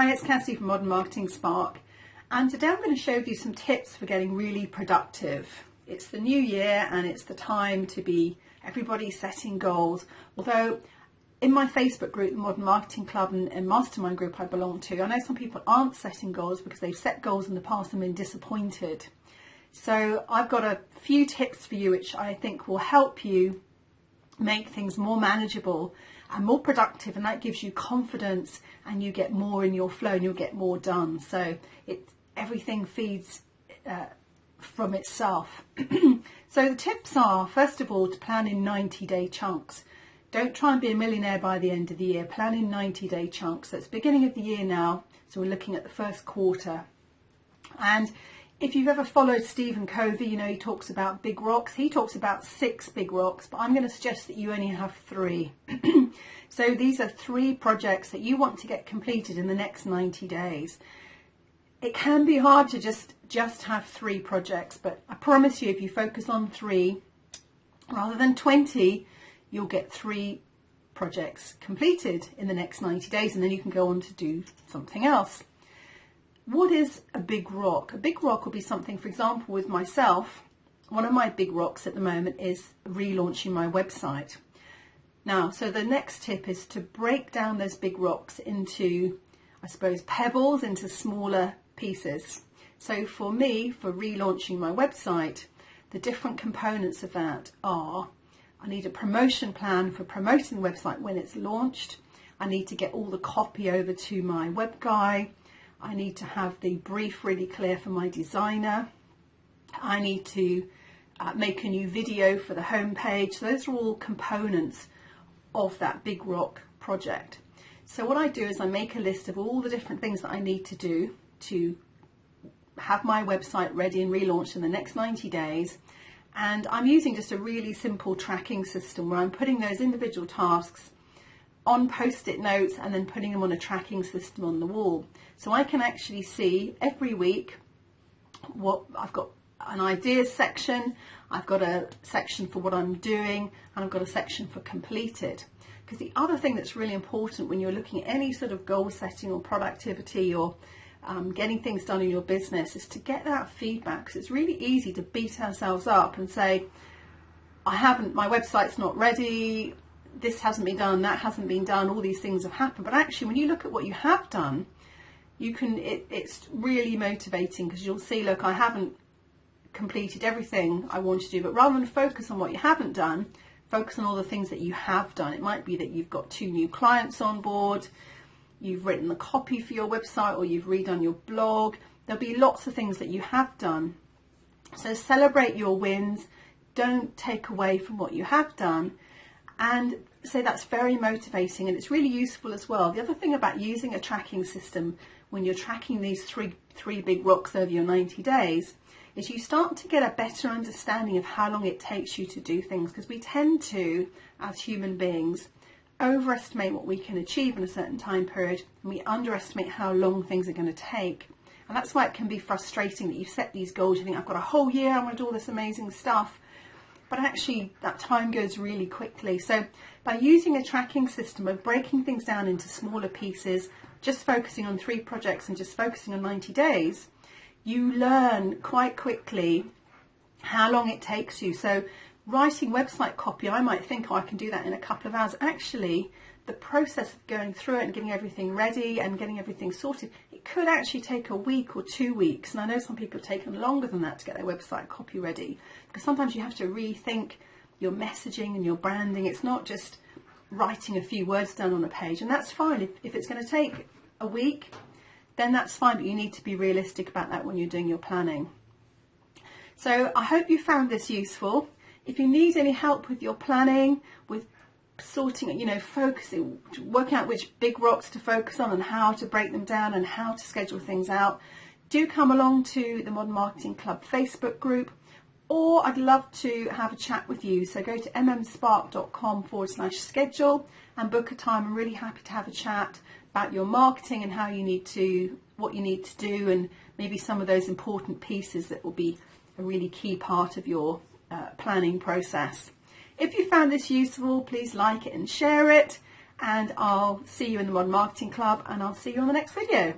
Hi, it's Cassie from Modern Marketing Spark, and today I'm going to show you some tips for getting really productive. It's the new year and it's the time to be everybody setting goals. Although in my Facebook group, the Modern Marketing Club and Mastermind group I belong to, I know some people aren't setting goals because they've set goals in the past and been disappointed. So I've got a few tips for you which I think will help you make things more manageable and more productive, and that gives you confidence and you get more in your flow and you'll get more done. So everything feeds from itself. So the tips are, first of all, to plan in 90-day chunks. Don't try and be a millionaire by the end of the year. Plan in 90-day chunks. So it's beginning of the year now, so we're looking at the first quarter. And if you've ever followed Stephen Covey, you know he talks about big rocks. He talks about 6 big rocks, but I'm going to suggest that you only have 3. So these are 3 projects that you want to get completed in the next 90 days. It can be hard to just have 3 projects, but I promise you, if you focus on 3 rather than 20, you'll get 3 projects completed in the next 90 days, and then you can go on to do something else. What is a big rock? A big rock will be something, for example, with myself, one of my big rocks at the moment is relaunching my website. Now, so the next tip is to break down those big rocks into, I suppose, pebbles, into smaller pieces. So for me, for relaunching my website, the different components of that are, I need a promotion plan for promoting the website when it's launched. I need to get all the copy over to my web guy. I need to have the brief really clear for my designer. I need to make a new video for the homepage. So those are all components of that big rock project. So what I do is I make a list of all the different things that I need to do to have my website ready and relaunched in the next 90 days. And I'm using just a really simple tracking system where I'm putting those individual tasks on post-it notes and then putting them on a tracking system on the wall. So I can actually see every week what I've got: an ideas section, I've got a section for what I'm doing, and I've got a section for completed. Because the other thing that's really important when you're looking at any sort of goal setting or productivity or getting things done in your business is to get that feedback, because it's really easy to beat ourselves up and say, my website's not ready, this hasn't been done, that hasn't been done, all these things have happened. But actually, when you look at what you have done, it's really motivating, because you'll see, look, I haven't completed everything I want to do, but rather than focus on what you haven't done, focus on all the things that you have done. It might be that you've got 2 new clients on board, you've written the copy for your website, or you've redone your blog. There'll be lots of things that you have done. So celebrate your wins, don't take away from what you have done. And so that's very motivating, and it's really useful as well. The other thing about using a tracking system when you're tracking these three big rocks over your 90 days is you start to get a better understanding of how long it takes you to do things, because we tend to, as human beings, overestimate what we can achieve in a certain time period, and we underestimate how long things are going to take. And that's why it can be frustrating that you set these goals, you think, I've got a whole year, I'm going to do all this amazing stuff. But actually that time goes really quickly. So by using a tracking system of breaking things down into smaller pieces, just focusing on 3 projects and just focusing on 90 days, you learn quite quickly how long it takes you. So writing website copy, I might think, oh, I can do that in a couple of hours. Actually, the process of going through it and getting everything ready and getting everything sorted, it could actually take a week or 2 weeks. And I know some people have taken longer than that to get their website copy ready, because sometimes you have to rethink your messaging and your branding. It's not just writing a few words down on a page, and that's fine. If it's going to take a week, then that's fine, but you need to be realistic about that when you're doing your planning. So I hope you found this useful. If you need any help with your planning, with sorting, focusing, working out which big rocks to focus on and how to break them down and how to schedule things out, do come along to the Modern Marketing Club Facebook group, or I'd love to have a chat with you. So go to mmspark.com/schedule and book a time. I'm really happy to have a chat about your marketing and what you need to do, and maybe some of those important pieces that will be a really key part of your planning process. If you found this useful, please like it and share it, and I'll see you in the Modern Marketing Club, and I'll see you on the next video.